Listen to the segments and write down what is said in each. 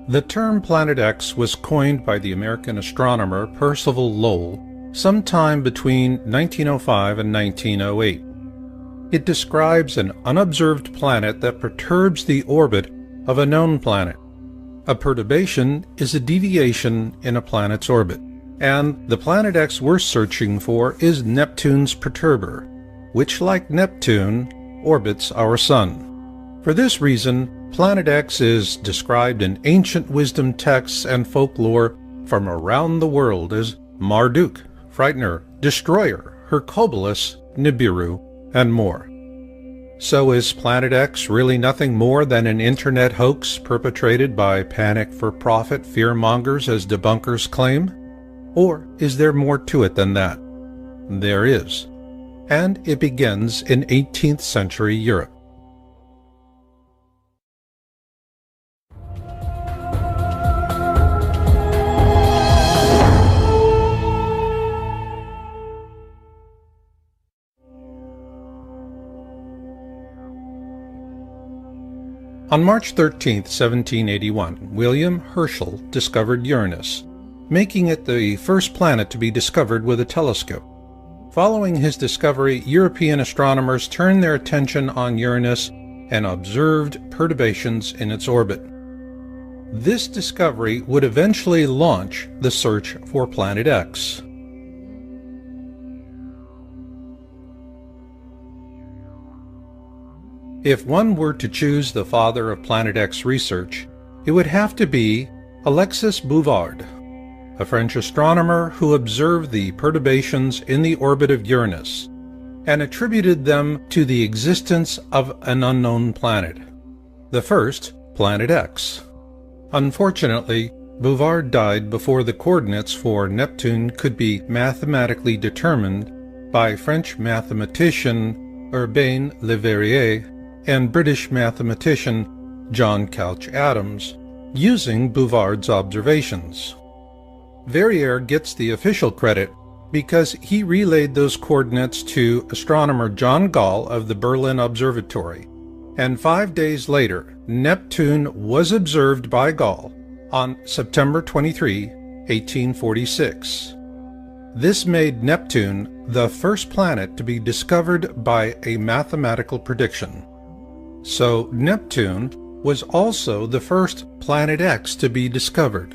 The term Planet X was coined by the American astronomer Percival Lowell sometime between 1905 and 1908. It describes an unobserved planet that perturbs the orbit of a known planet. A perturbation is a deviation in a planet's orbit, and the Planet X we're searching for is Neptune's perturber, which, like Neptune, orbits our Sun. For this reason, Planet X is described in ancient wisdom texts and folklore from around the world as Marduk, Frightener, Destroyer, Hercules, Nibiru, and more. So is Planet X really nothing more than an internet hoax perpetrated by panic-for-profit fearmongers as debunkers claim? Or is there more to it than that? There is. And it begins in 18th century Europe. On March 13, 1781, William Herschel discovered Uranus, making it the first planet to be discovered with a telescope. Following his discovery, European astronomers turned their attention on Uranus and observed perturbations in its orbit. This discovery would eventually launch the search for Planet X. If one were to choose the father of Planet X research, it would have to be Alexis Bouvard, a French astronomer who observed the perturbations in the orbit of Uranus and attributed them to the existence of an unknown planet, the first Planet X. Unfortunately, Bouvard died before the coordinates for Neptune could be mathematically determined by French mathematician Urbain Le Verrier and British mathematician John Couch Adams, using Bouvard's observations. Verrier gets the official credit because he relayed those coordinates to astronomer John Gall of the Berlin Observatory, and 5 days later, Neptune was observed by Gall on September 23, 1846. This made Neptune the first planet to be discovered by a mathematical prediction. So Neptune was also the first Planet X to be discovered.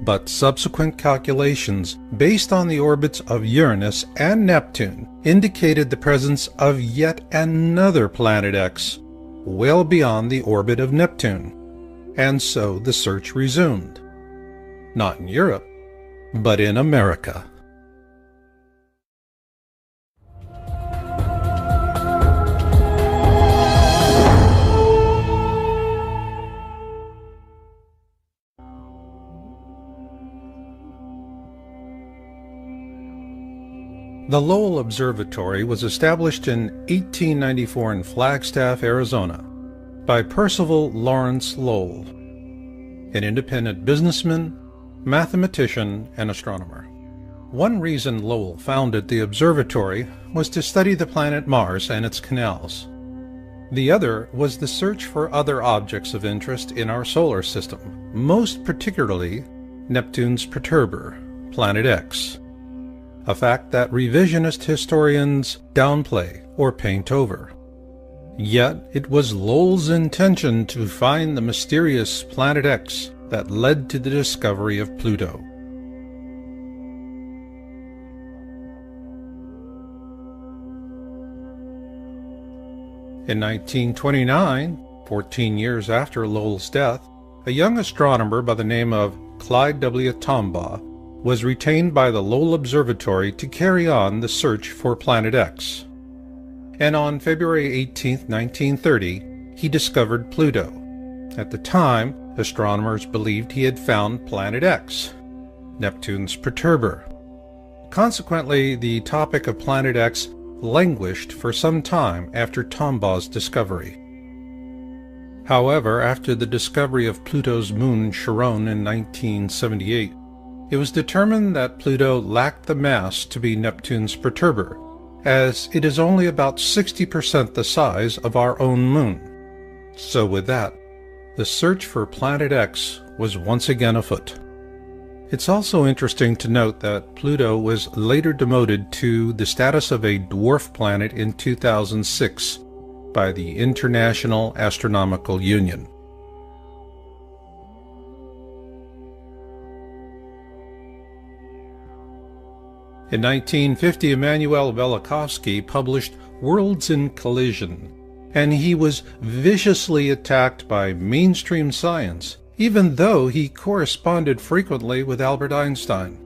But subsequent calculations based on the orbits of Uranus and Neptune indicated the presence of yet another Planet X, well beyond the orbit of Neptune. And so the search resumed. Not in Europe, but in America. The Lowell Observatory was established in 1894 in Flagstaff, Arizona, by Percival Lawrence Lowell, an independent businessman, mathematician, and astronomer. One reason Lowell founded the observatory was to study the planet Mars and its canals. The other was the search for other objects of interest in our solar system, most particularly Neptune's perturber, Planet X. A fact that revisionist historians downplay or paint over. Yet it was Lowell's intention to find the mysterious Planet X that led to the discovery of Pluto. In 1929, 14 years after Lowell's death, a young astronomer by the name of Clyde W. Tombaugh was retained by the Lowell Observatory to carry on the search for Planet X. And on February 18, 1930, he discovered Pluto. At the time, astronomers believed he had found Planet X, Neptune's perturber. Consequently, the topic of Planet X languished for some time after Tombaugh's discovery. However, after the discovery of Pluto's moon Charon in 1978, it was determined that Pluto lacked the mass to be Neptune's perturber, as it is only about 60% the size of our own moon. So with that, the search for Planet X was once again afoot. It's also interesting to note that Pluto was later demoted to the status of a dwarf planet in 2006 by the International Astronomical Union. In 1950, Immanuel Velikovsky published Worlds in Collision, and he was viciously attacked by mainstream science, even though he corresponded frequently with Albert Einstein.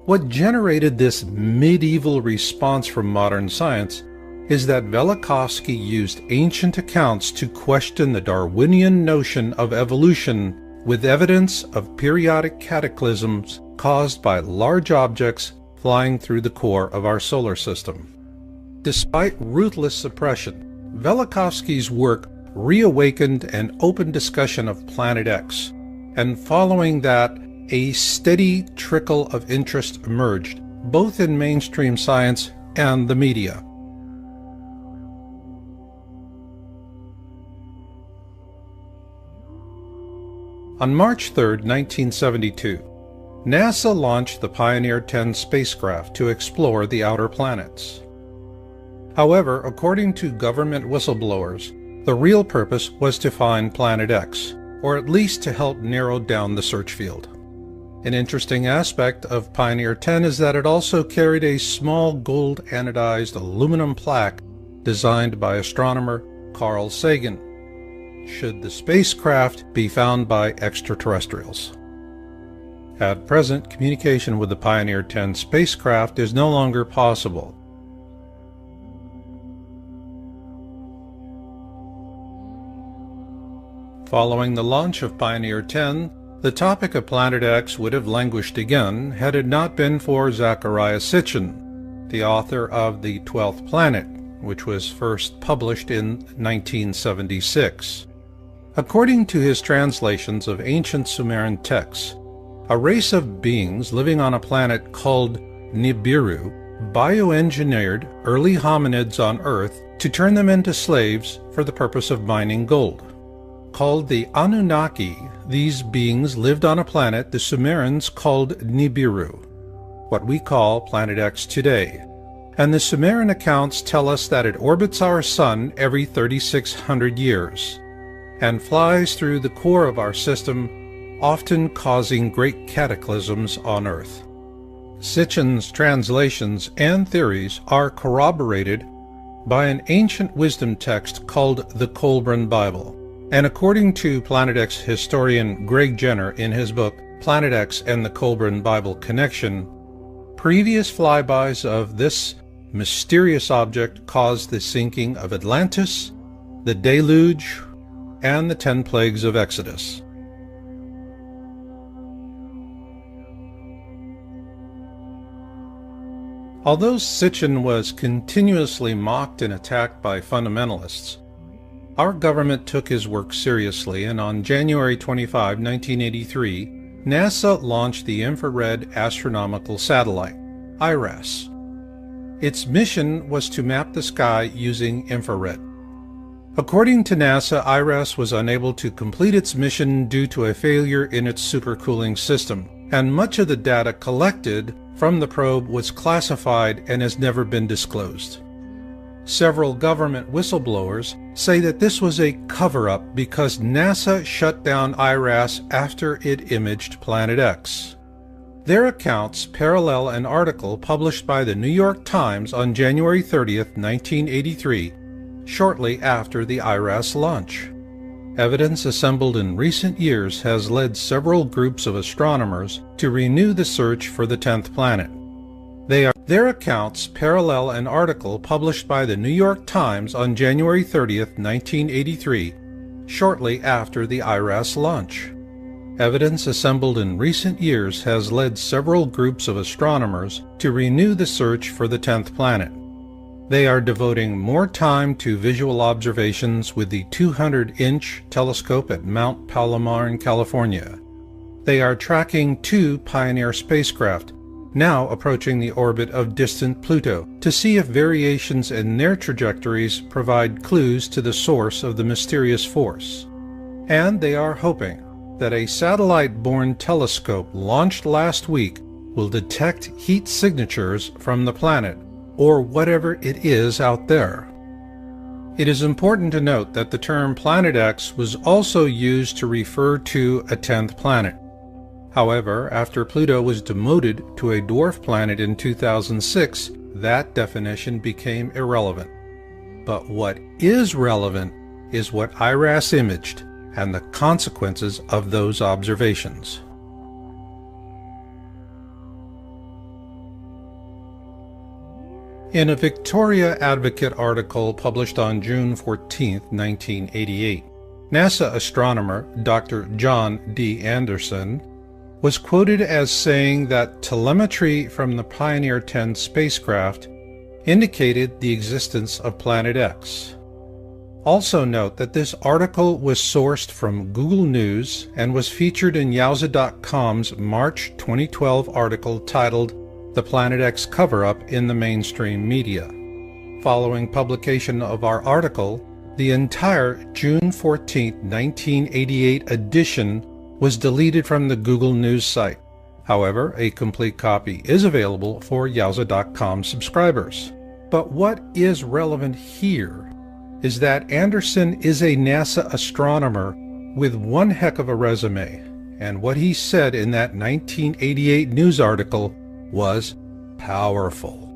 What generated this medieval response from modern science is that Velikovsky used ancient accounts to question the Darwinian notion of evolution with evidence of periodic cataclysms caused by large objects flying through the core of our solar system. Despite ruthless suppression, Velikovsky's work reawakened an open discussion of Planet X, and following that, a steady trickle of interest emerged, both in mainstream science and the media. On March 3, 1972, NASA launched the Pioneer 10 spacecraft to explore the outer planets. However, according to government whistleblowers, the real purpose was to find Planet X, or at least to help narrow down the search field. An interesting aspect of Pioneer 10 is that it also carried a small gold anodized aluminum plaque designed by astronomer Carl Sagan, should the spacecraft be found by extraterrestrials. At present, communication with the Pioneer 10 spacecraft is no longer possible. Following the launch of Pioneer 10, the topic of Planet X would have languished again had it not been for Zecharia Sitchin, the author of The 12th Planet, which was first published in 1976. According to his translations of ancient Sumerian texts, a race of beings living on a planet called Nibiru bioengineered early hominids on Earth to turn them into slaves for the purpose of mining gold. Called the Anunnaki, these beings lived on a planet the Sumerians called Nibiru, what we call Planet X today, and the Sumerian accounts tell us that it orbits our Sun every 3,600 years, and flies through the core of our system, often causing great cataclysms on Earth. Sitchin's translations and theories are corroborated by an ancient wisdom text called the Colburn Bible. And according to Planet X historian Greg Jenner in his book Planet X and the Colburn Bible Connection, previous flybys of this mysterious object caused the sinking of Atlantis, the deluge, and the 10 plagues of Exodus. Although Sitchin was continuously mocked and attacked by fundamentalists, our government took his work seriously, and on January 25, 1983, NASA launched the Infrared Astronomical Satellite, IRAS. Its mission was to map the sky using infrared. According to NASA, IRAS was unable to complete its mission due to a failure in its supercooling system, and much of the data collected from the probe was classified and has never been disclosed. Several government whistleblowers say that this was a cover-up because NASA shut down IRAS after it imaged Planet X. Their accounts parallel an article published by the New York Times on January 30, 1983, shortly after the IRAS launch. Evidence assembled in recent years has led several groups of astronomers to renew the search for the 10th planet. Their accounts parallel an article published by the New York Times on January 30, 1983, shortly after the IRAS launch. Evidence assembled in recent years has led several groups of astronomers to renew the search for the 10th planet. They are devoting more time to visual observations with the 200-inch telescope at Mount Palomar in California. They are tracking 2 Pioneer spacecraft, now approaching the orbit of distant Pluto, to see if variations in their trajectories provide clues to the source of the mysterious force. And they are hoping that a satellite-borne telescope launched last week will detect heat signatures from the planet, or whatever it is out there. It is important to note that the term Planet X was also used to refer to a 10th planet. However, after Pluto was demoted to a dwarf planet in 2006, that definition became irrelevant. But what is relevant is what IRAS imaged and the consequences of those observations. In a Victoria Advocate article published on June 14, 1988, NASA astronomer Dr. John D. Anderson was quoted as saying that telemetry from the Pioneer 10 spacecraft indicated the existence of Planet X. Also note that this article was sourced from Google News and was featured in Yowza.com's March 2012 article titled "The Planet X Cover-Up in the Mainstream Media." Following publication of our article, the entire June 14, 1988 edition was deleted from the Google News site. However, a complete copy is available for Yowza.com subscribers. But what is relevant here is that Anderson is a NASA astronomer with one heck of a resume, and what he said in that 1988 news article was powerful.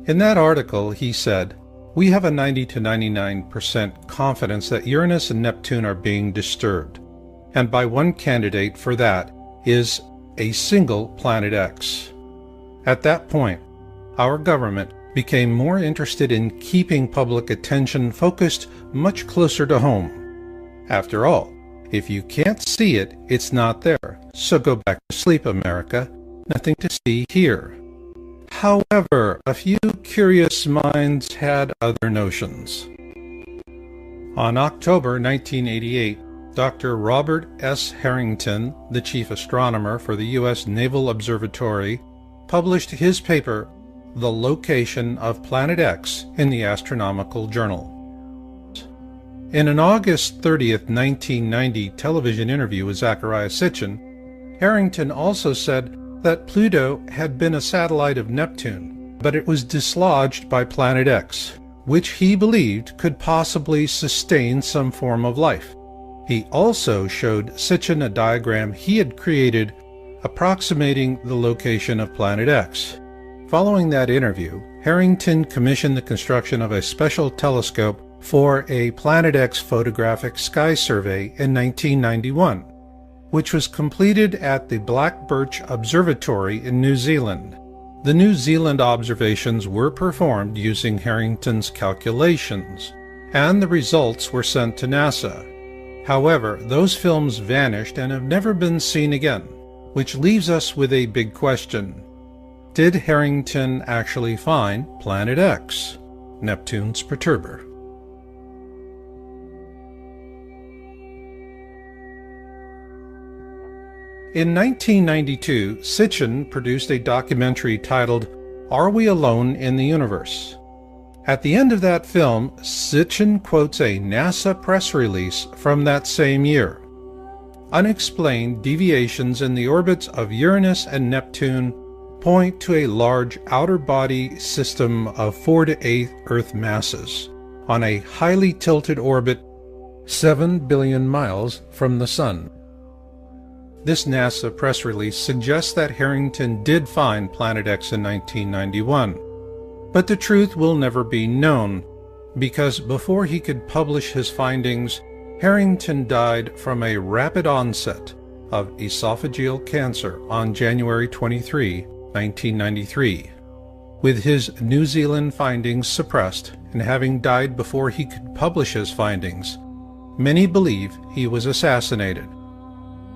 In that article, he said, "We have a 90 to 99% confidence that Uranus and Neptune are being disturbed, and by one candidate for that is a single Planet X." At that point, our government became more interested in keeping public attention focused much closer to home. After all, if you can't see it, it's not there, so go back to sleep, America. Nothing to see here. However, a few curious minds had other notions. On October 1988, Dr. Robert S. Harrington, the chief astronomer for the U.S. Naval Observatory, published his paper, "The Location of Planet X," in the Astronomical Journal. In an August 30, 1990 television interview with Zecharia Sitchin, Harrington also said that Pluto had been a satellite of Neptune, but it was dislodged by Planet X, which he believed could possibly sustain some form of life. He also showed Sitchin a diagram he had created approximating the location of Planet X. Following that interview, Harrington commissioned the construction of a special telescope for a Planet X photographic sky survey in 1991, which was completed at the Black Birch Observatory in New Zealand. The New Zealand observations were performed using Harrington's calculations, and the results were sent to NASA. However, those films vanished and have never been seen again, which leaves us with a big question. Did Harrington actually find Planet X, Neptune's perturber? In 1992, Sitchin produced a documentary titled "Are We Alone in the Universe?" At the end of that film, Sitchin quotes a NASA press release from that same year. Unexplained deviations in the orbits of Uranus and Neptune point to a large outer body system of 4 to 8 Earth masses on a highly tilted orbit 7 billion miles from the Sun. This NASA press release suggests that Harrington did find Planet X in 1991, but the truth will never be known, because before he could publish his findings, Harrington died from a rapid onset of esophageal cancer on January 23, 1993. With his New Zealand findings suppressed and having died before he could publish his findings, many believe he was assassinated.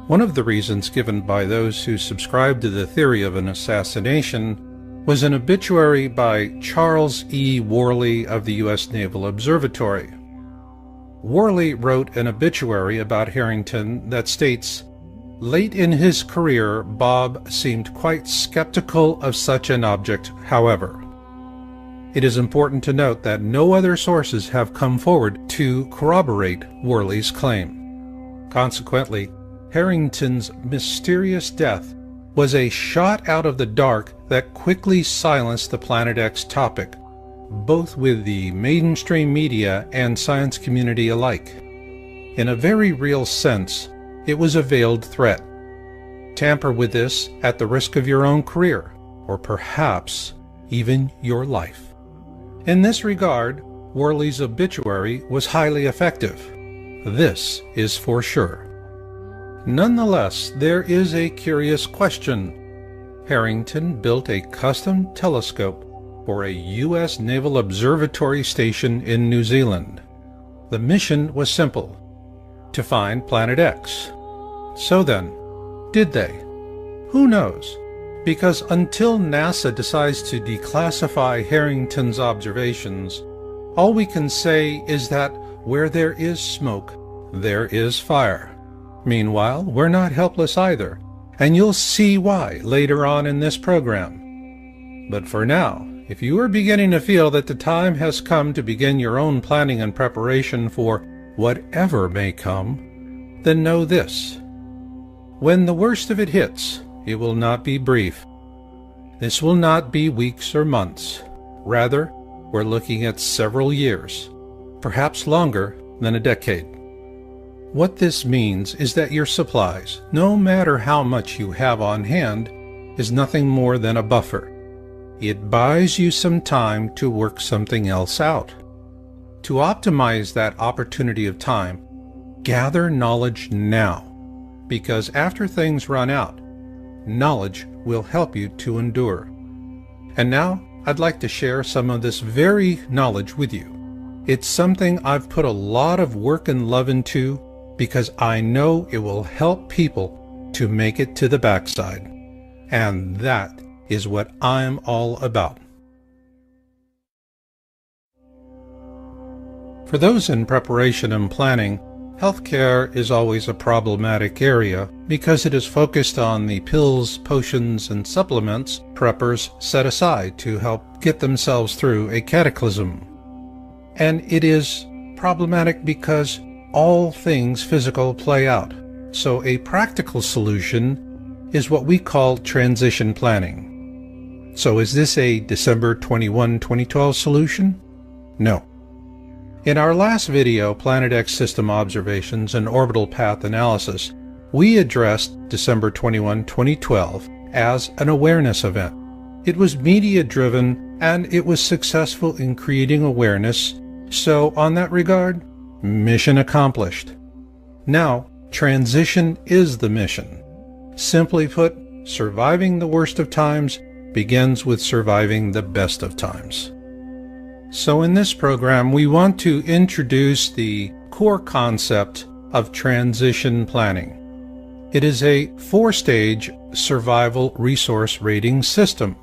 One of the reasons given by those who subscribe to the theory of an assassination was an obituary by Charles E. Worley of the U.S. Naval Observatory. Worley wrote an obituary about Harrington that states, "Late in his career, Bob seemed quite skeptical of such an object, however." It is important to note that no other sources have come forward to corroborate Worley's claim. Consequently, Harrington's mysterious death was a shot out of the dark that quickly silenced the Planet X topic, both with the mainstream media and science community alike. In a very real sense, it was a veiled threat. Tamper with this at the risk of your own career, or perhaps even your life. In this regard, Worley's obituary was highly effective. This is for sure. Nonetheless, there is a curious question. Harrington built a custom telescope for a U.S. Naval Observatory station in New Zealand. The mission was simple: to find Planet X. So then, did they? Who knows? Because until NASA decides to declassify Harrington's observations, all we can say is that where there is smoke, there is fire. Meanwhile, we're not helpless either, and you'll see why later on in this program. But for now, if you are beginning to feel that the time has come to begin your own planning and preparation for whatever may come, then know this: when the worst of it hits, it will not be brief. This will not be weeks or months. Rather, we're looking at several years, perhaps longer than a decade. What this means is that your supplies, no matter how much you have on hand, is nothing more than a buffer. It buys you some time to work something else out. To optimize that opportunity of time, gather knowledge now, because after things run out, knowledge will help you to endure. And now, I'd like to share some of this very knowledge with you. It's something I've put a lot of work and love into because I know it will help people to make it to the backside. And that is what I'm all about. For those in preparation and planning, healthcare is always a problematic area because it is focused on the pills, potions, and supplements preppers set aside to help get themselves through a cataclysm. And it is problematic because all things physical play out, so a practical solution is what we call transition planning. So is this a December 21, 2012 solution? No. In our last video, Planet X System Observations and Orbital Path Analysis, we addressed December 21, 2012 as an awareness event. It was media-driven and it was successful in creating awareness, so on that regard, mission accomplished. Now, transition is the mission. Simply put, surviving the worst of times begins with surviving the best of times. So in this program, we want to introduce the core concept of transition planning. It is a 4-stage survival resource rating system.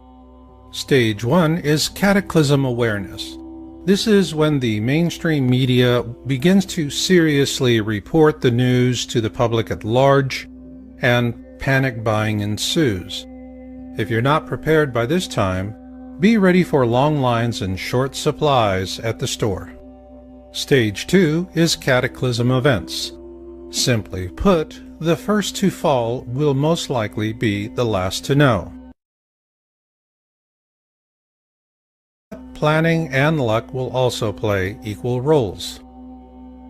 Stage 1 is cataclysm awareness. This is when the mainstream media begins to seriously report the news to the public at large, and panic buying ensues. If you're not prepared by this time, be ready for long lines and short supplies at the store. Stage 2 is cataclysm events. Simply put, the first to fall will most likely be the last to know. Planning and luck will also play equal roles.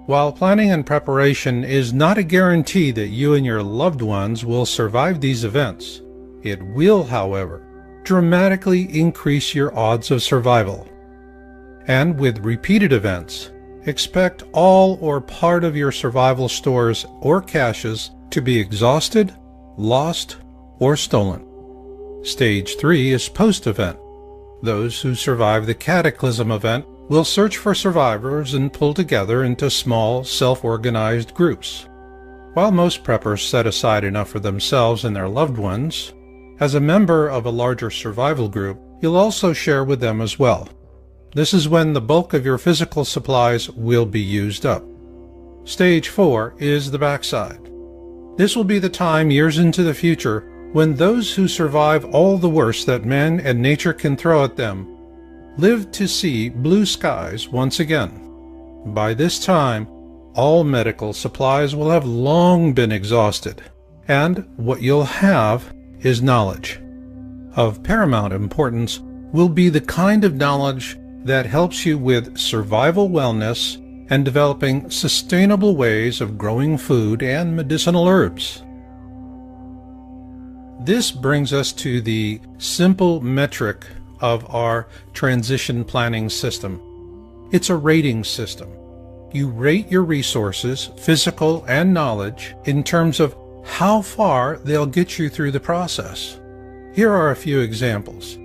While planning and preparation is not a guarantee that you and your loved ones will survive these events, it will, however, dramatically increase your odds of survival. And with repeated events, expect all or part of your survival stores or caches to be exhausted, lost, or stolen. Stage 3 is post-event. Those who survive the cataclysm event will search for survivors and pull together into small, self-organized groups. While most preppers set aside enough for themselves and their loved ones, as a member of a larger survival group, you'll also share with them as well. This is when the bulk of your physical supplies will be used up. Stage 4 is the backside. This will be the time years into the future when those who survive all the worst that man and nature can throw at them live to see blue skies once again. By this time, all medical supplies will have long been exhausted, and what you'll have is knowledge. Of paramount importance will be the kind of knowledge that helps you with survival wellness and developing sustainable ways of growing food and medicinal herbs. This brings us to the simple metric of our transition planning system. It's a rating system. You rate your resources, physical and knowledge, in terms of how far they'll get you through the process. Here are a few examples.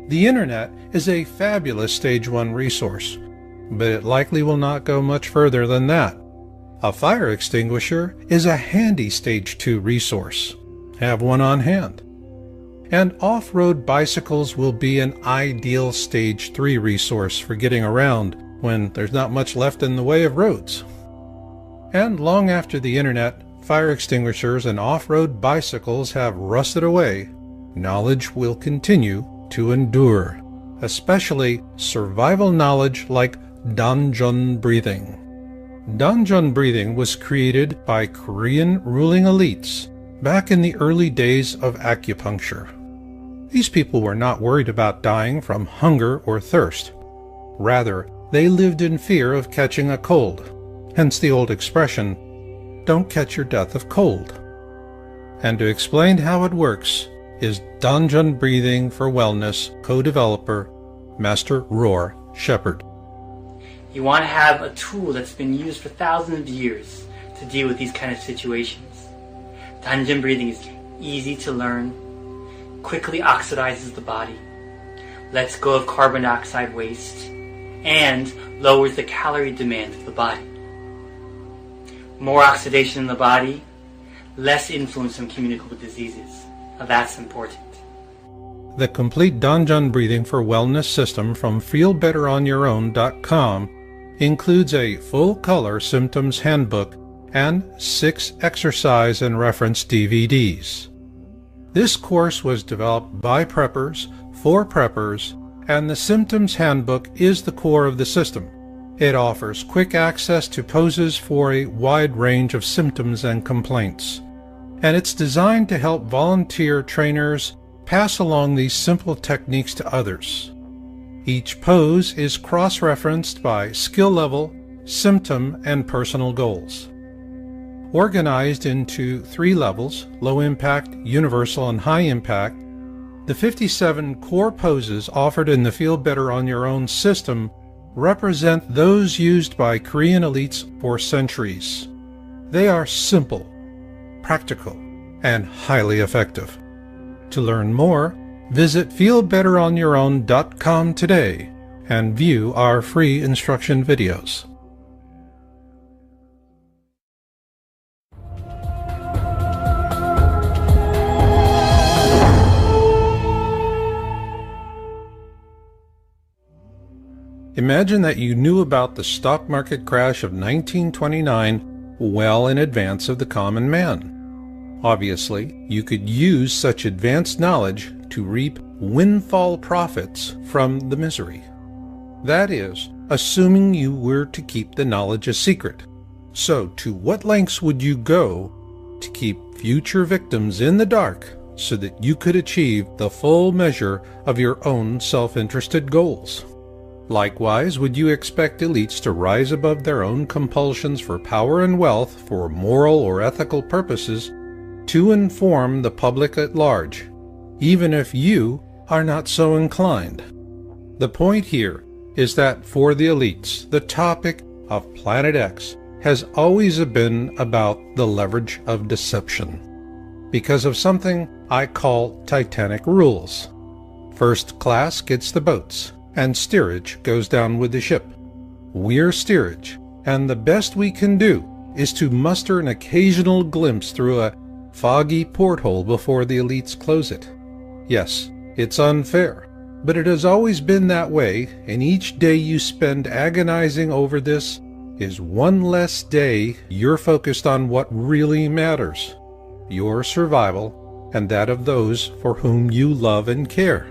The internet is a fabulous Stage 1 resource, but it likely will not go much further than that. A fire extinguisher is a handy Stage 2 resource. Have one on hand. And off-road bicycles will be an ideal Stage 3 resource for getting around when there's not much left in the way of roads. And long after the internet, fire extinguishers and off-road bicycles have rusted away, knowledge will continue to endure, especially survival knowledge like Danjon breathing. Danjon breathing was created by Korean ruling elites back in the early days of acupuncture. These people were not worried about dying from hunger or thirst. Rather, they lived in fear of catching a cold, hence the old expression, "Don't catch your death of cold." And to explain how it works is Danjon Breathing for Wellness co-developer, Master Roar Shepherd. You want to have a tool that's been used for thousands of years to deal with these kind of situations. Danjon breathing is easy to learn, quickly oxidizes the body, lets go of carbon dioxide waste, and lowers the calorie demand of the body. More oxidation in the body, less influence on communicable diseases. Now that's important. The complete Danjon Breathing for Wellness system from feelbetteronyourown.com includes a full-color symptoms handbook and 6 exercise and reference DVDs. This course was developed by preppers, for preppers, and the symptoms handbook is the core of the system. It offers quick access to poses for a wide range of symptoms and complaints, and it's designed to help volunteer trainers pass along these simple techniques to others. Each pose is cross-referenced by skill level, symptom, and personal goals. Organized into 3 levels, low impact, universal, and high impact, the 57 core poses offered in the Feel Better on Your Own system represent those used by Korean elites for centuries. They are simple, practical, and highly effective. To learn more, visit feelbetteronyourown.com today and view our free instruction videos. Imagine that you knew about the stock market crash of 1929 well in advance of the common man. Obviously, you could use such advanced knowledge to reap windfall profits from the misery. That is, assuming you were to keep the knowledge a secret. So, to what lengths would you go to keep future victims in the dark so that you could achieve the full measure of your own self-interested goals? Likewise, would you expect elites to rise above their own compulsions for power and wealth for moral or ethical purposes to inform the public at large, even if you are not so inclined? The point here is that for the elites, the topic of Planet X has always been about the leverage of deception, because of something I call Titanic rules. First class gets the boats, and steerage goes down with the ship. We're steerage, and the best we can do is to muster an occasional glimpse through a foggy porthole before the elites close it. Yes, it's unfair, but it has always been that way, and each day you spend agonizing over this is one less day you're focused on what really matters: your survival and that of those for whom you love and care.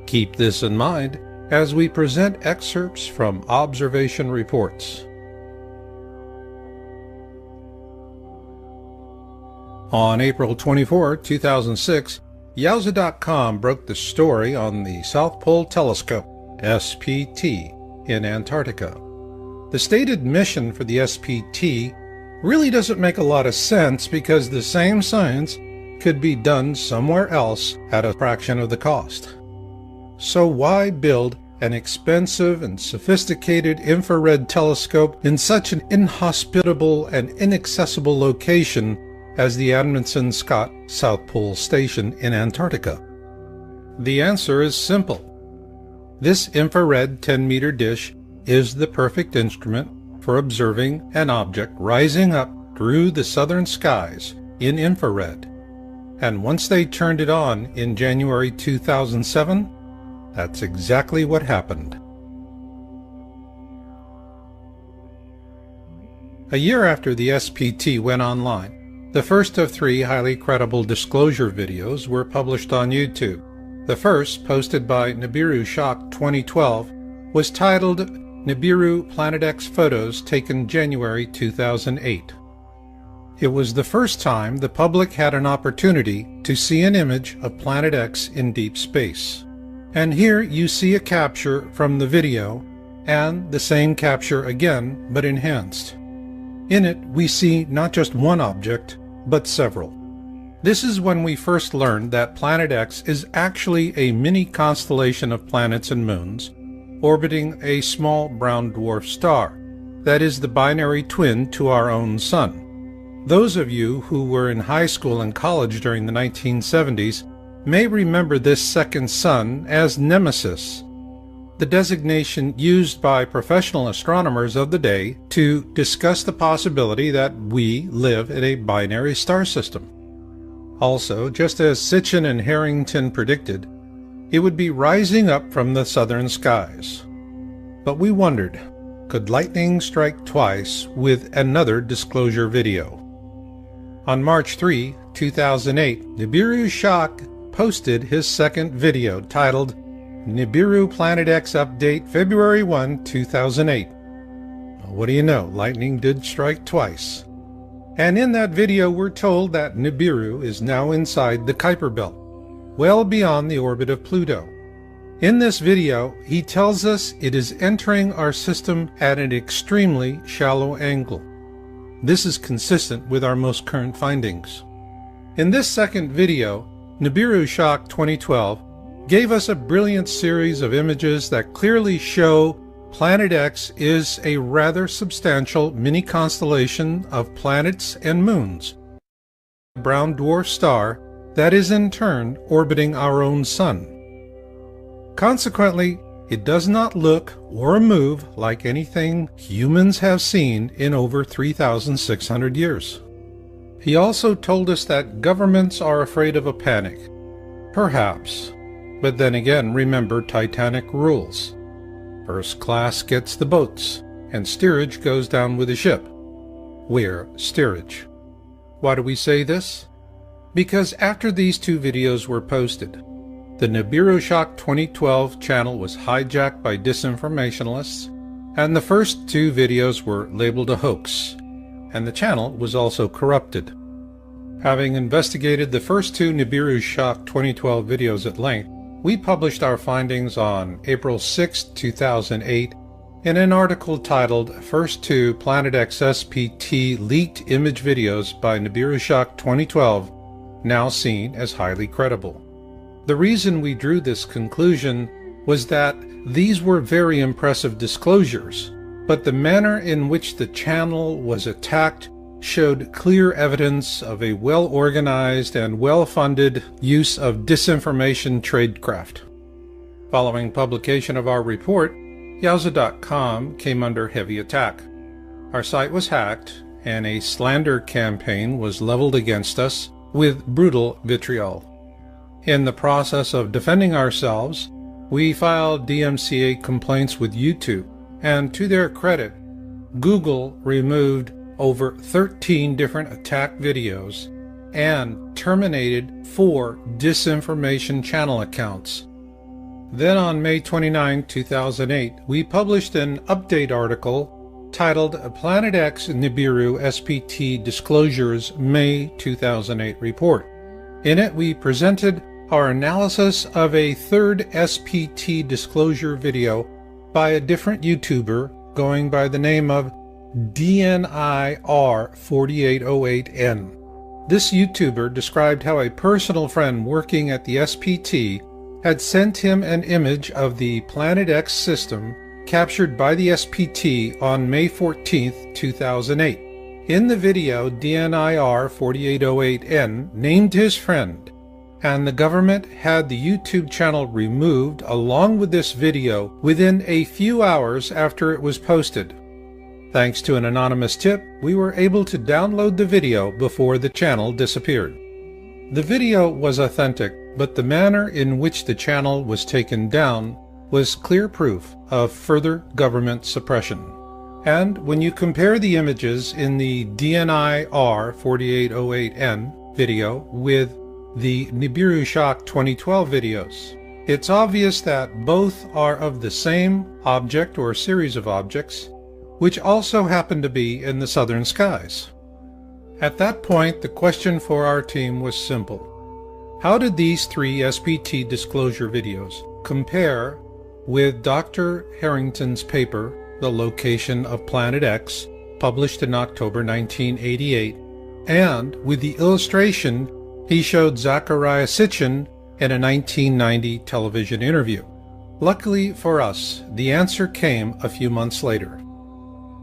Keep this in mind as we present excerpts from observation reports. On April 24, 2006, Yowza.com broke the story on the South Pole Telescope, SPT, in Antarctica. The stated mission for the SPT really doesn't make a lot of sense because the same science could be done somewhere else at a fraction of the cost. So why build an expensive and sophisticated infrared telescope in such an inhospitable and inaccessible location as the Amundsen Scott South Pole Station in Antarctica? The answer is simple. This infrared 10-meter dish is the perfect instrument for observing an object rising up through the southern skies in infrared. And once they turned it on in January 2007, that's exactly what happened. A year after the SPT went online, the first of 3 highly credible disclosure videos were published on YouTube. The first, posted by Nibiru Shock 2012, was titled Nibiru Planet X Photos Taken January 2008. It was the first time the public had an opportunity to see an image of Planet X in deep space. And here you see a capture from the video, and the same capture again, but enhanced. In it, we see not just one object, but several. This is when we first learned that Planet X is actually a mini constellation of planets and moons, orbiting a small brown dwarf star, that is the binary twin to our own Sun. Those of you who were in high school and college during the 1970s may remember this second sun as Nemesis, the designation used by professional astronomers of the day to discuss the possibility that we live in a binary star system. Also, just as Sitchin and Harrington predicted, it would be rising up from the southern skies. But we wondered, could lightning strike twice with another disclosure video? On March 3, 2008, Nibiru Shock posted his second video titled Nibiru Planet X Update February 1, 2008. What do you know, lightning did strike twice. And in that video we're told that Nibiru is now inside the Kuiper Belt, well beyond the orbit of Pluto. In this video, he tells us it is entering our system at an extremely shallow angle. This is consistent with our most current findings. In this second video, Nibiru Shock 2012 gave us a brilliant series of images that clearly show Planet X is a rather substantial mini-constellation of planets and moons, a brown dwarf star that is in turn orbiting our own Sun. Consequently, it does not look or move like anything humans have seen in over 3,600 years. He also told us that governments are afraid of a panic. Perhaps. But then again, remember Titanic rules. First class gets the boats, and steerage goes down with the ship. We're steerage. Why do we say this? Because after these 2 videos were posted, the Nibiru Shock 2012 channel was hijacked by disinformationalists, and the first 2 videos were labeled a hoax, and the channel was also corrupted. Having investigated the first 2 Nibiru Shock 2012 videos at length, we published our findings on April 6, 2008 in an article titled First 2 Planet X SPT Leaked Image Videos by Nibiru Shock 2012, now seen as highly credible. The reason we drew this conclusion was that these were very impressive disclosures, but the manner in which the channel was attacked showed clear evidence of a well-organized and well-funded use of disinformation tradecraft. Following publication of our report, Yowza.com came under heavy attack. Our site was hacked, and a slander campaign was leveled against us with brutal vitriol. In the process of defending ourselves, we filed DMCA complaints with YouTube, and to their credit, Google removed over 13 different attack videos and terminated 4 disinformation channel accounts. Then on May 29, 2008, we published an update article titled Planet X Nibiru SPT Disclosures May 2008 Report. In it, we presented our analysis of a third SPT disclosure video by a different YouTuber going by the name of DNIR4808N. This YouTuber described how a personal friend working at the SPT had sent him an image of the Planet X system captured by the SPT on May 14, 2008. In the video, DNIR4808N named his friend, and the government had the YouTube channel removed along with this video within a few hours after it was posted. Thanks to an anonymous tip, we were able to download the video before the channel disappeared. The video was authentic, but the manner in which the channel was taken down was clear proof of further government suppression. And when you compare the images in the DNIR4808N video with the Nibiru Shock 2012 videos, it's obvious that both are of the same object or series of objects, which also happen to be in the southern skies. At that point, the question for our team was simple. How did these 3 SPT disclosure videos compare with Dr. Harrington's paper, The Location of Planet X, published in October 1988, and with the illustration he showed Zecharia Sitchin in a 1990 television interview? Luckily for us, the answer came a few months later.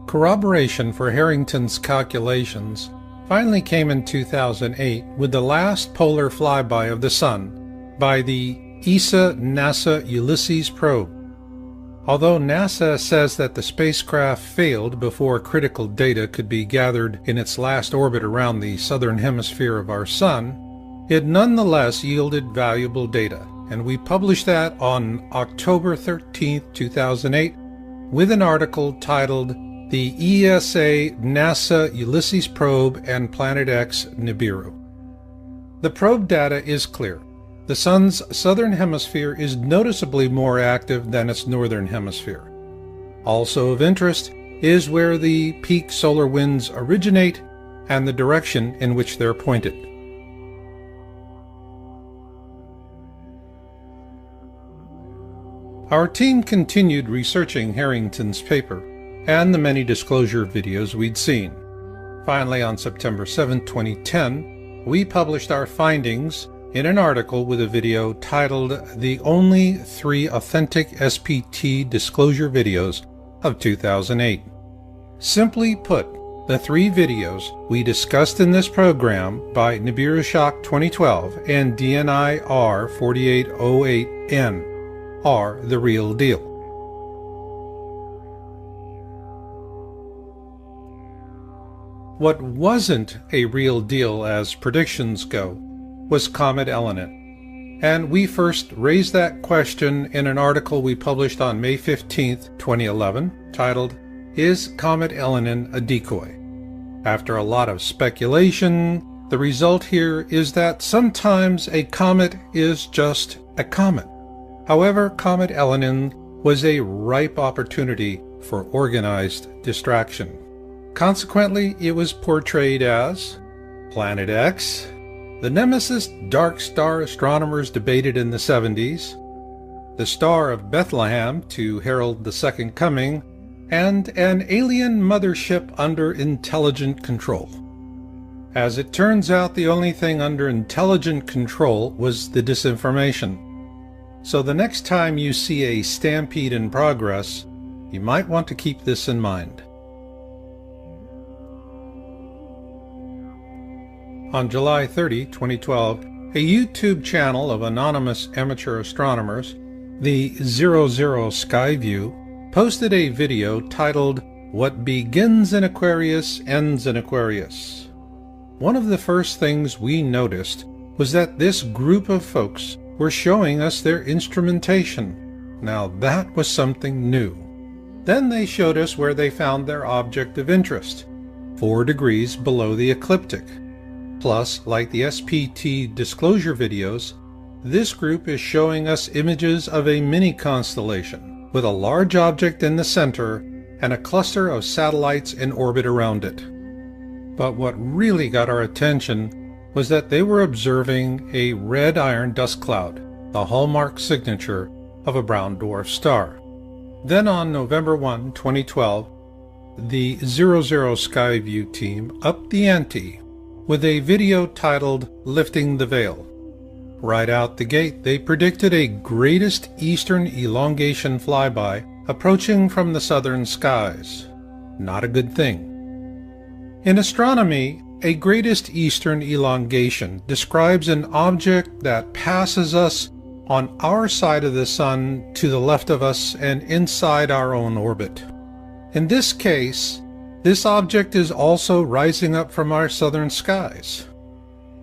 Corroboration for Harrington's calculations finally came in 2008 with the last polar flyby of the Sun by the ESA NASA Ulysses probe. Although NASA says that the spacecraft failed before critical data could be gathered in its last orbit around the southern hemisphere of our Sun, it nonetheless yielded valuable data, and we published that on October 13, 2008, with an article titled The ESA NASA Ulysses Probe and Planet X Nibiru. The probe data is clear. The Sun's southern hemisphere is noticeably more active than its northern hemisphere. Also of interest is where the peak solar winds originate and the direction in which they're pointed. Our team continued researching Harrington's paper and the many disclosure videos we'd seen. Finally, on September 7, 2010, we published our findings in an article with a video titled The Only 3 Authentic SPT Disclosure Videos of 2008. Simply put, the 3 videos we discussed in this program by Nibiru Shock 2012 and DNIR 4808N are the real deal. What wasn't a real deal as predictions go was Comet Elenin, and we first raised that question in an article we published on May 15, 2011, titled, Is Comet Elenin a Decoy? After a lot of speculation, the result here is that sometimes a comet is just a comet. However, Comet Elenin was a ripe opportunity for organized distraction. Consequently, it was portrayed as Planet X, the nemesis dark star astronomers debated in the 70s, the Star of Bethlehem to herald the Second Coming, and an alien mothership under intelligent control. As it turns out, the only thing under intelligent control was the disinformation. So the next time you see a stampede in progress, You might want to keep this in mind. On July 30, 2012, a YouTube channel of anonymous amateur astronomers, the 00 Skyview, posted a video titled, "What Begins in Aquarius Ends in Aquarius." One of the first things we noticed was that this group of folks were showing us their instrumentation. Now that was something new. Then they showed us where they found their object of interest, 4 degrees below the ecliptic. Plus, like the SPT disclosure videos, this group is showing us images of a mini constellation with a large object in the center and a cluster of satellites in orbit around it. But what really got our attention was that they were observing a red iron dust cloud, the hallmark signature of a brown dwarf star. Then on November 1, 2012, the 00 Skyview team upped the ante with a video titled "Lifting the Veil." Right out the gate, they predicted a greatest eastern elongation flyby approaching from the southern skies. Not a good thing. In astronomy, a greatest eastern elongation describes an object that passes us on our side of the sun to the left of us and inside our own orbit. In this case, this object is also rising up from our southern skies.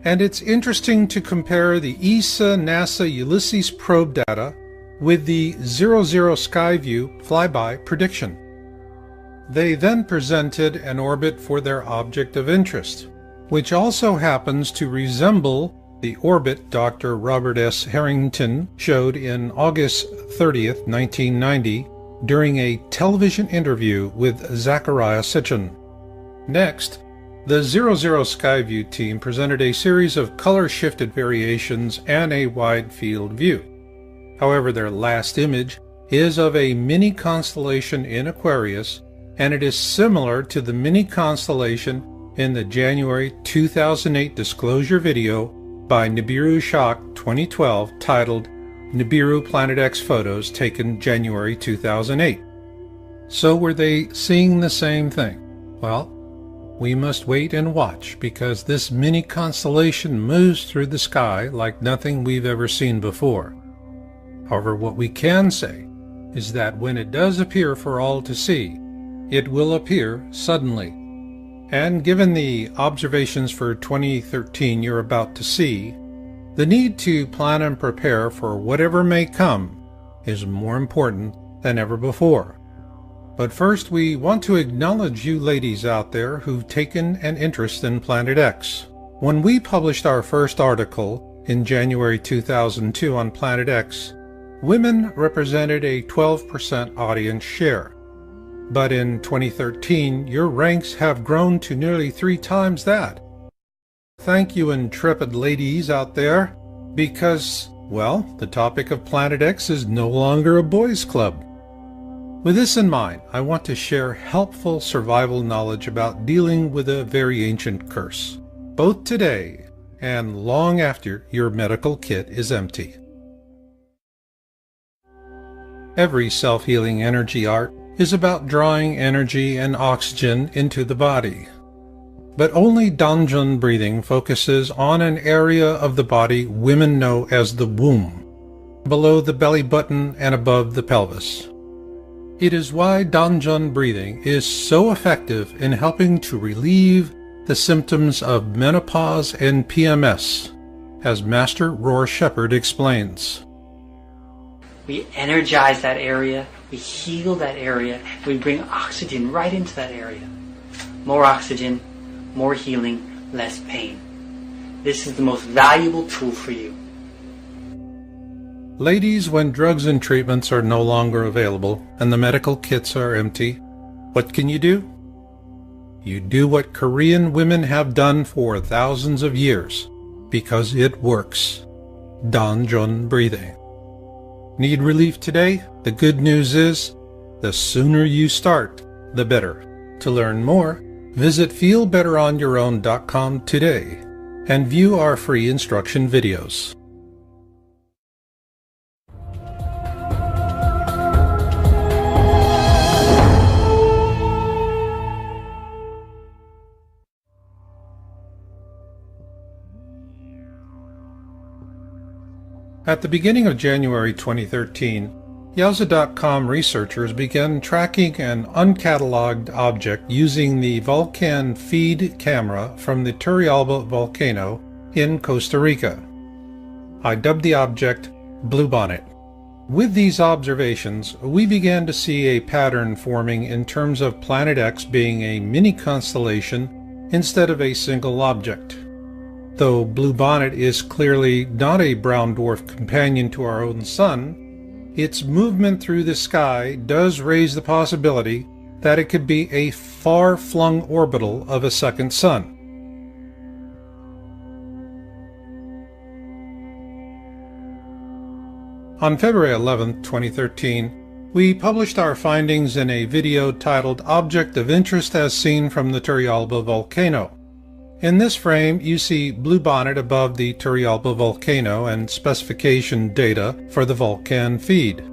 And it's interesting to compare the ESA-NASA Ulysses probe data with the 00 Skyview flyby prediction. They then presented an orbit for their object of interest, which also happens to resemble the orbit Dr. Robert S. Harrington showed in August 30th, 1990, during a television interview with Zachariah Sitchin. Next, the 00 Skyview team presented a series of color-shifted variations and a wide-field view. However, their last image is of a mini constellation in Aquarius, and it is similar to the mini constellation in the January 2008 disclosure video by Nibiru Shock 2012 titled Nibiru Planet X Photos taken January 2008. So were they seeing the same thing? Well, we must wait and watch, because this mini constellation moves through the sky like nothing we've ever seen before. However, what we can say is that when it does appear for all to see, it will appear suddenly. And given the observations for 2013 you're about to see, the need to plan and prepare for whatever may come is more important than ever before. But first, we want to acknowledge you ladies out there who've taken an interest in Planet X. When we published our first article in January 2002 on Planet X, women represented a 12% audience share. But in 2013, your ranks have grown to nearly 3 times that. Thank you, intrepid ladies out there, because, well, the topic of Planet X is no longer a boys' club. With this in mind, I want to share helpful survival knowledge about dealing with a very ancient curse, both today and long after your medical kit is empty. Every self-healing energy art is about drawing energy and oxygen into the body. But only Danjun breathing focuses on an area of the body women know as the womb, below the belly button and above the pelvis. It is why Danjun breathing is so effective in helping to relieve the symptoms of menopause and PMS, as Master Roar Shepherd explains. We energize that area, we heal that area, we bring oxygen right into that area. More oxygen, more healing, less pain. This is the most valuable tool for you. Ladies, when drugs and treatments are no longer available and the medical kits are empty, what can you do? You do what Korean women have done for thousands of years, because it works. Danjun breathing. Need relief today? The good news is, the sooner you start, the better. To learn more, visit feelbetteronyourown.com today and view our free instruction videos. At the beginning of January 2013, Yowza.com researchers began tracking an uncatalogued object using the Vulcan feed camera from the Turrialba volcano in Costa Rica. I dubbed the object Bluebonnet. With these observations, we began to see a pattern forming in terms of Planet X being a mini-constellation instead of a single object. Though Bluebonnet is clearly not a brown dwarf companion to our own Sun, its movement through the sky does raise the possibility that it could be a far-flung orbital of a second sun. On February 11, 2013, we published our findings in a video titled Object of Interest as Seen from the Turrialba Volcano. In this frame, you see Bluebonnet above the Turrialba volcano and specification data for the Vulcan feed.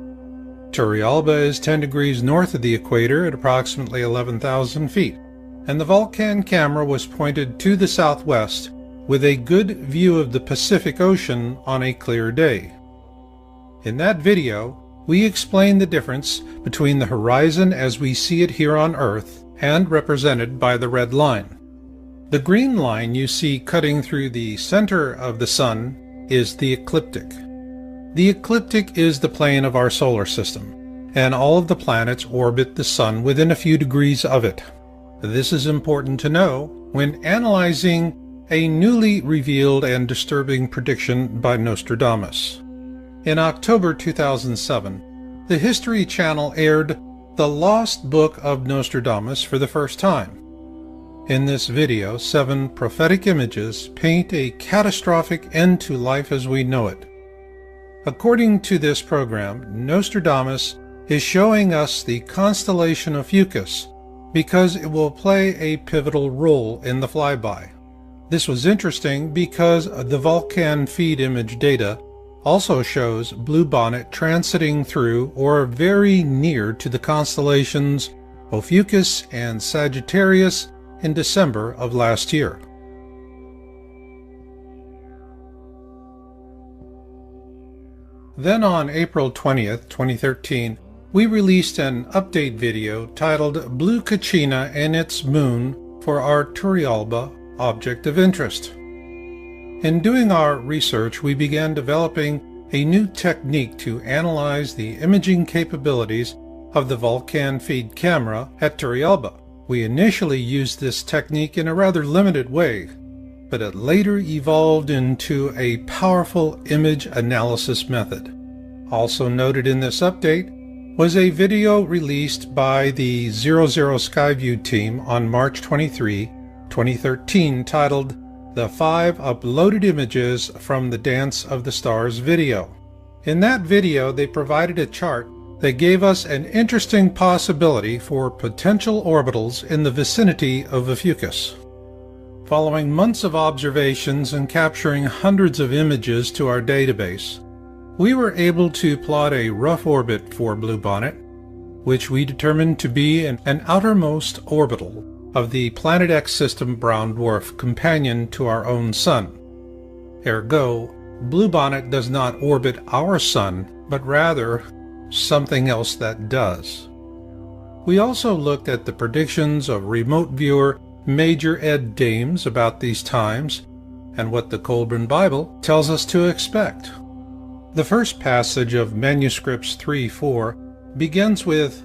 Turrialba is 10 degrees north of the equator at approximately 11,000 feet, and the Vulcan camera was pointed to the southwest with a good view of the Pacific Ocean on a clear day. In that video, we explain the difference between the horizon as we see it here on Earth and represented by the red line. The green line you see cutting through the center of the Sun is the ecliptic. The ecliptic is the plane of our solar system, and all of the planets orbit the Sun within a few degrees of it. This is important to know when analyzing a newly revealed and disturbing prediction by Nostradamus. In October 2007, the History Channel aired The Lost Book of Nostradamus for the first time. In this video, 7 prophetic images paint a catastrophic end to life as we know it. According to this program, Nostradamus is showing us the constellation of Fucus because it will play a pivotal role in the flyby. This was interesting because the Vulcan feed image data also shows Bluebonnet transiting through or very near to the constellations Ophiuchus and Sagittarius in December of last year. Then on April 20th, 2013, we released an update video titled Blue Kachina and its Moon for our Turrialba object of interest. In doing our research, we began developing a new technique to analyze the imaging capabilities of the Vulcan feed camera at Turrialba. We initially used this technique in a rather limited way, but it later evolved into a powerful image analysis method. Also noted in this update was a video released by the 00 Skyview team on March 23, 2013 titled The 5 Uploaded Images from the Dance of the Stars video. In that video, they provided a chart that gave us an interesting possibility for potential orbitals in the vicinity of Ophiuchus. Following months of observations and capturing hundreds of images to our database, we were able to plot a rough orbit for Bluebonnet, which we determined to be an outermost orbital of the Planet X system brown dwarf companion to our own Sun. Ergo, Bluebonnet does not orbit our Sun, but rather something else that does. We also looked at the predictions of remote viewer Major Ed Dames about these times and what the Colburn Bible tells us to expect. The first passage of Manuscripts 3:4 begins with,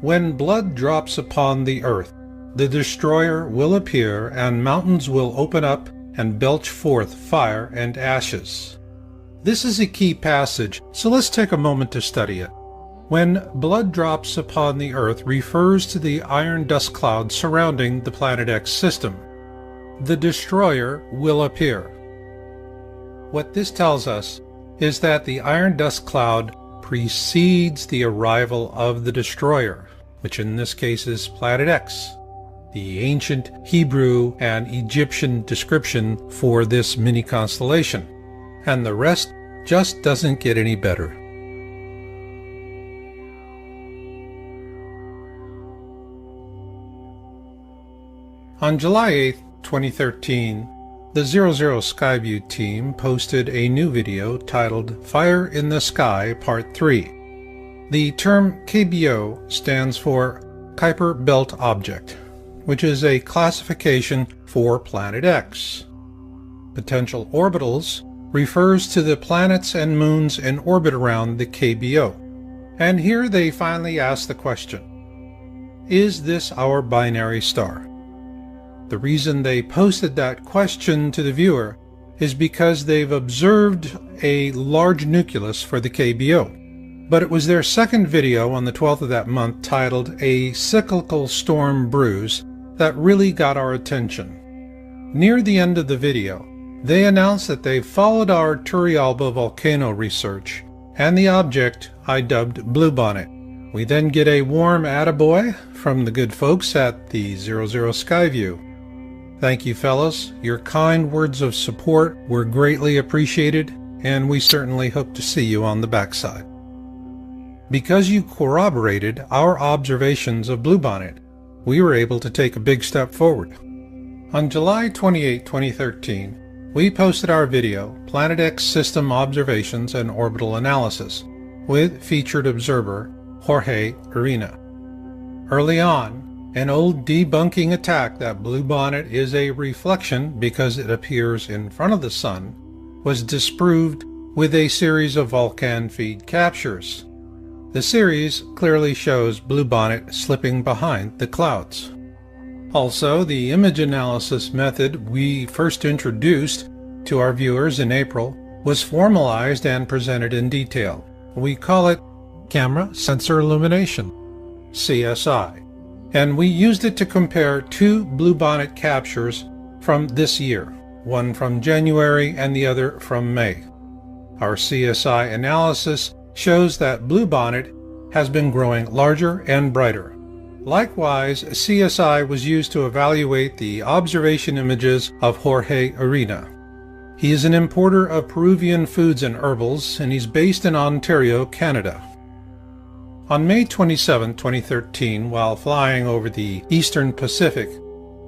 "When blood drops upon the earth, the destroyer will appear, and mountains will open up and belch forth fire and ashes." This is a key passage, so let's take a moment to study it. When blood drops upon the earth refers to the iron dust cloud surrounding the Planet X system. The destroyer will appear. What this tells us is that the iron dust cloud precedes the arrival of the destroyer, which in this case is Planet X, the ancient Hebrew and Egyptian description for this mini-constellation. And the rest just doesn't get any better. On July 8, 2013, The 00 Skyview team posted a new video titled Fire in the Sky Part 3. The term KBO stands for Kuiper Belt Object, which is a classification for Planet X. Potential orbitals refers to the planets and moons in orbit around the KBO. And here they finally ask the question, is this our binary star? The reason they posted that question to the viewer is because they've observed a large nucleus for the KBO. But it was their second video on the 12th of that month titled A Cyclical Storm Brews that really got our attention. Near the end of the video, they announced that they followed our Turrialba volcano research and the object I dubbed Bluebonnet. We then get a warm attaboy from the good folks at the 00 Skyview. Thank you, fellas. Your kind words of support were greatly appreciated, and we certainly hope to see you on the backside. Because you corroborated our observations of Bluebonnet, we were able to take a big step forward. On July 28, 2013, we posted our video, Planet X System Observations and Orbital Analysis, with featured observer Jorge Arena. Early on, an old debunking attack that Bluebonnet is a reflection because it appears in front of the sun was disproved with a series of Vulcan feed captures. The series clearly shows Bluebonnet slipping behind the clouds. Also, the image analysis method we first introduced to our viewers in April was formalized and presented in detail. We call it Camera Sensor Illumination, CSI. And we used it to compare two Bluebonnet captures from this year, one from January and the other from May. Our CSI analysis shows that Bluebonnet has been growing larger and brighter. Likewise, CSI was used to evaluate the observation images of Jorge Arena. He is an importer of Peruvian foods and herbals, and he's based in Ontario, Canada. On May 27, 2013, while flying over the eastern Pacific,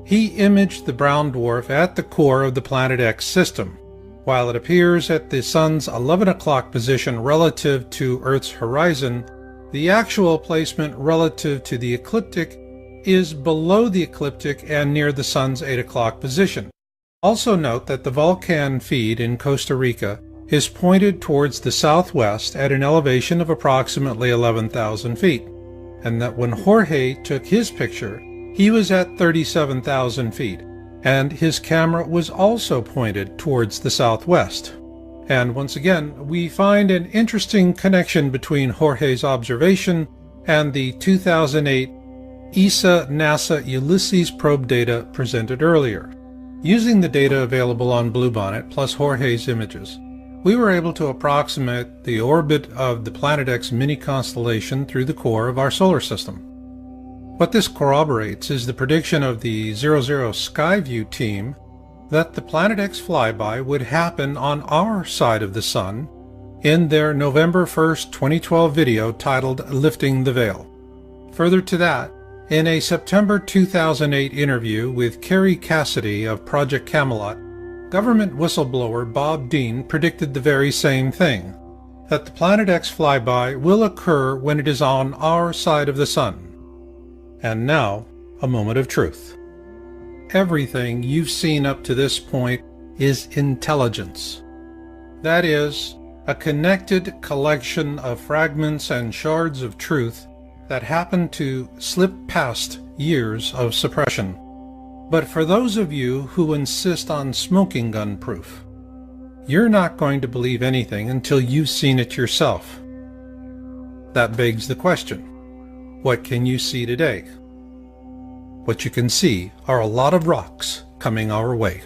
he imaged the brown dwarf at the core of the Planet X system. While it appears at the Sun's 11 o'clock position relative to Earth's horizon, the actual placement relative to the ecliptic is below the ecliptic and near the Sun's 8 o'clock position. Also note that the Vulcan feed in Costa Rica is pointed towards the southwest at an elevation of approximately 11,000 feet, and that when Jorge took his picture, he was at 37,000 feet, and his camera was also pointed towards the southwest. And once again, we find an interesting connection between Jorge's observation and the 2008 ESA-NASA Ulysses probe data presented earlier. Using the data available on Bluebonnet plus Jorge's images, we were able to approximate the orbit of the Planet X mini-constellation through the core of our solar system. What this corroborates is the prediction of the 00 Skyview team that the Planet X flyby would happen on our side of the Sun in their November 1st, 2012 video titled Lifting the Veil. Further to that, in a September 2008 interview with Carrie Cassidy of Project Camelot, government whistleblower Bob Dean predicted the very same thing, that the Planet X flyby will occur when it is on our side of the Sun. And now, a moment of truth. Everything you've seen up to this point is intelligence. That is, a connected collection of fragments and shards of truth that happen to slip past years of suppression. But for those of you who insist on smoking gun proof, you're not going to believe anything until you've seen it yourself. That begs the question, what can you see today? What you can see are a lot of rocks coming our way.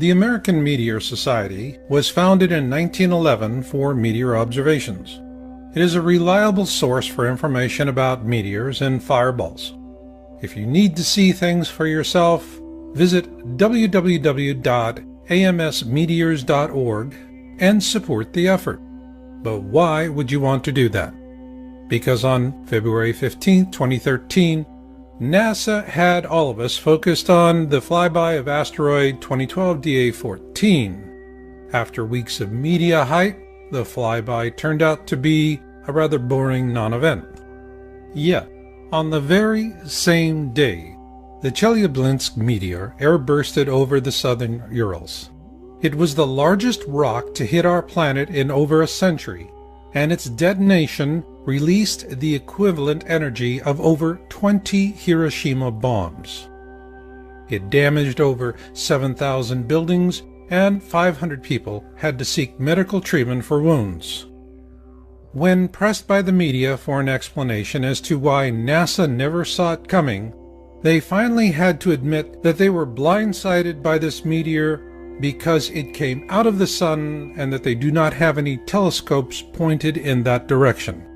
The American Meteor Society was founded in 1911 for meteor observations. It is a reliable source for information about meteors and fireballs. If you need to see things for yourself, visit www.amsmeteors.org and support the effort. But why would you want to do that? Because on February 15, 2013, NASA had all of us focused on the flyby of asteroid 2012 DA14. After weeks of media hype, the flyby turned out to be a rather boring non-event. Yet, on the very same day, the Chelyabinsk meteor airbursted over the southern Urals. It was the largest rock to hit our planet in over a century, and its detonation released the equivalent energy of over 20 Hiroshima bombs. It damaged over 7,000 buildings, and 500 people had to seek medical treatment for wounds. When pressed by the media for an explanation as to why NASA never saw it coming, they finally had to admit that they were blindsided by this meteor because it came out of the sun and that they do not have any telescopes pointed in that direction.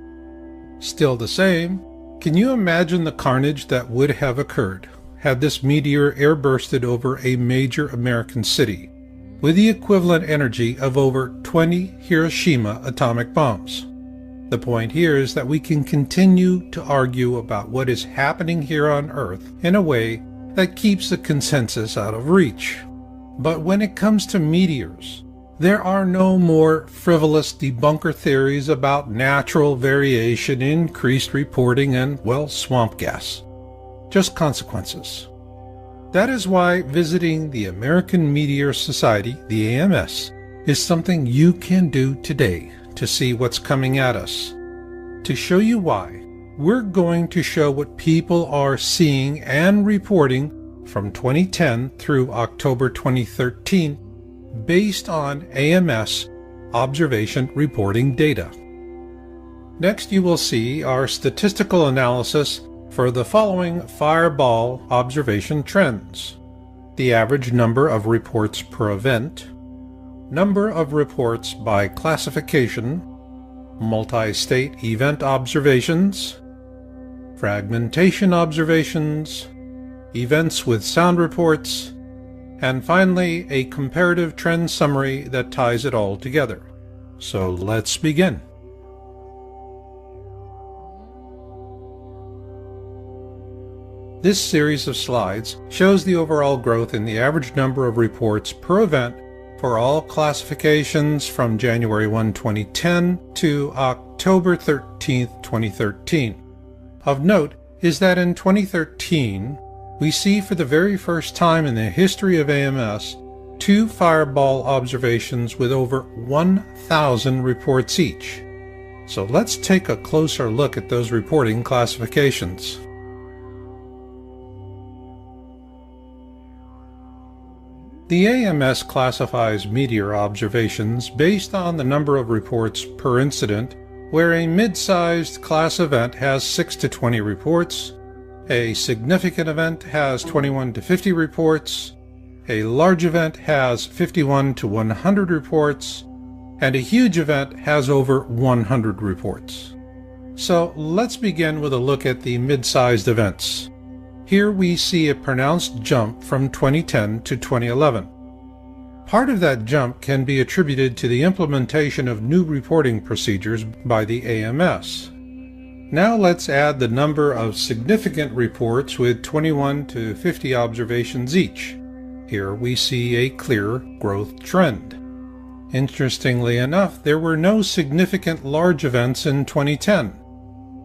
Still the same, can you imagine the carnage that would have occurred had this meteor airbursted over a major American city with the equivalent energy of over 20 Hiroshima atomic bombs? The point here is that we can continue to argue about what is happening here on Earth in a way that keeps the consensus out of reach. But when it comes to meteors, there are no more frivolous debunker theories about natural variation, increased reporting, and, well, swamp gas. Just consequences. That is why visiting the American Meteor Society, the AMS, is something you can do today to see what's coming at us. To show you why, we're going to show what people are seeing and reporting from 2010 through October 2013 based on AMS observation reporting data. Next, you will see our statistical analysis for the following fireball observation trends: the average number of reports per event, number of reports by classification, multi-state event observations, fragmentation observations, events with sound reports, and finally a comparative trend summary that ties it all together. So let's begin. This series of slides shows the overall growth in the average number of reports per event for all classifications from January 1, 2010 to October 13, 2013. Of note is that in 2013, we see for the very first time in the history of AMS 2 fireball observations with over 1,000 reports each. So let's take a closer look at those reporting classifications. The AMS classifies meteor observations based on the number of reports per incident, where a mid-sized class event has 6 to 20 reports, a significant event has 21 to 50 reports, a large event has 51 to 100 reports, and a huge event has over 100 reports. So let's begin with a look at the mid-sized events. Here we see a pronounced jump from 2010 to 2011. Part of that jump can be attributed to the implementation of new reporting procedures by the AMS. Now let's add the number of significant reports with 21 to 50 observations each. Here we see a clear growth trend. Interestingly enough, there were no significant large events in 2010.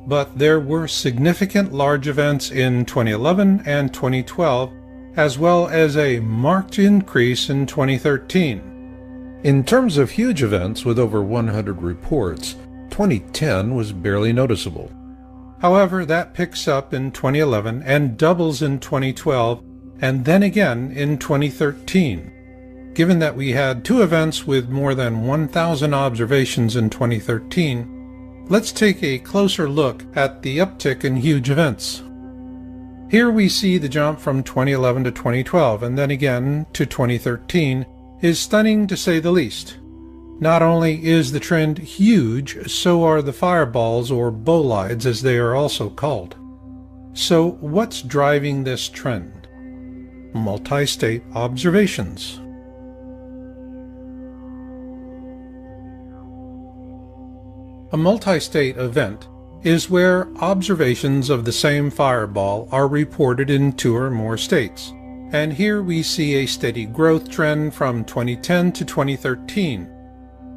But there were significant large events in 2011 and 2012, as well as a marked increase in 2013. In terms of huge events with over 100 reports, 2010 was barely noticeable. However, that picks up in 2011 and doubles in 2012, and then again in 2013. Given that we had 2 events with more than 1,000 observations in 2013, let's take a closer look at the uptick in huge events. Here we see the jump from 2011 to 2012 and then again to 2013 is stunning to say the least. Not only is the trend huge, so are the fireballs or bolides as they are also called. So what's driving this trend? Multi-state observations. A multi-state event is where observations of the same fireball are reported in 2 or more states. And here we see a steady growth trend from 2010 to 2013.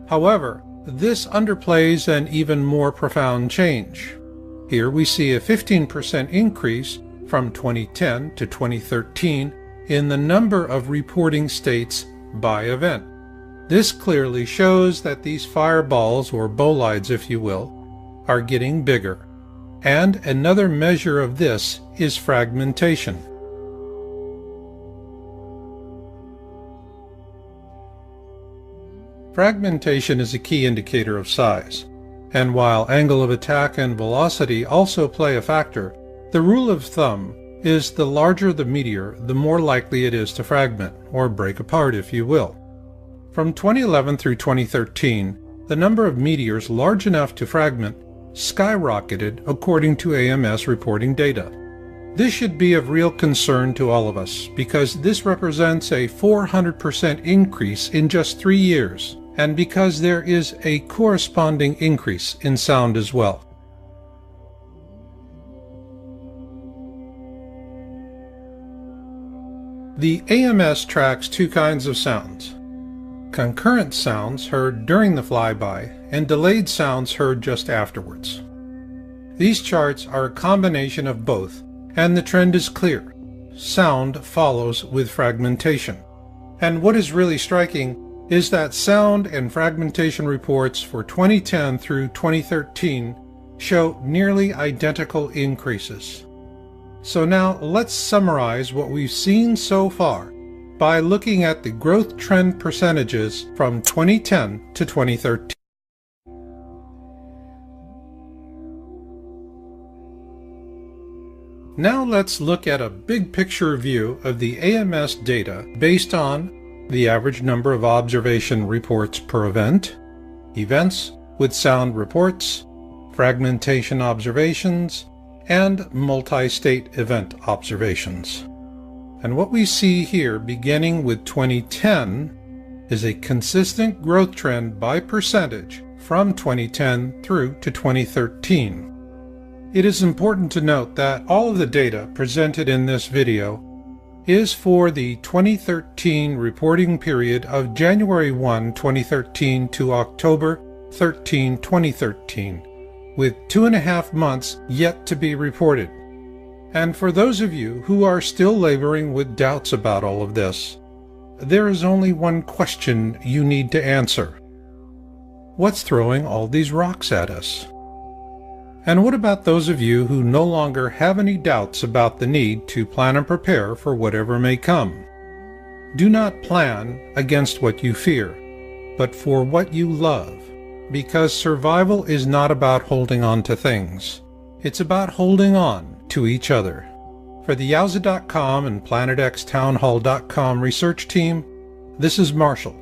However, this underplays an even more profound change. Here we see a 15% increase from 2010 to 2013 in the number of reporting states by event. This clearly shows that these fireballs, or bolides if you will, are getting bigger. And another measure of this is fragmentation. Fragmentation is a key indicator of size, and while angle of attack and velocity also play a factor, the rule of thumb is the larger the meteor, the more likely it is to fragment, or break apart if you will. From 2011 through 2013, the number of meteors large enough to fragment skyrocketed according to AMS reporting data. This should be of real concern to all of us because this represents a 400% increase in just 3 years, and because there is a corresponding increase in sound as well. The AMS tracks 2 kinds of sounds: concurrent sounds heard during the flyby and delayed sounds heard just afterwards. These charts are a combination of both, and the trend is clear. Sound follows with fragmentation. And what is really striking is that sound and fragmentation reports for 2010 through 2013 show nearly identical increases. So now let's summarize what we've seen so far by looking at the growth trend percentages from 2010 to 2013. Now let's look at a big picture view of the AMS data based on the average number of observation reports per event, events with sound reports, fragmentation observations, and multi-state event observations. And what we see here, beginning with 2010, is a consistent growth trend by percentage from 2010 through to 2013. It is important to note that all of the data presented in this video is for the 2013 reporting period of January 1, 2013 to October 13, 2013, with 2.5 months yet to be reported. And for those of you who are still laboring with doubts about all of this, there is only one question you need to answer. What's throwing all these rocks at us? And what about those of you who no longer have any doubts about the need to plan and prepare for whatever may come? Do not plan against what you fear, but for what you love, because survival is not about holding on to things. It's about holding on to each other. For the Yowza.com and PlanetXTownHall.com research team, this is Marshall,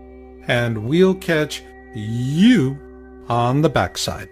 and we'll catch you on the backside.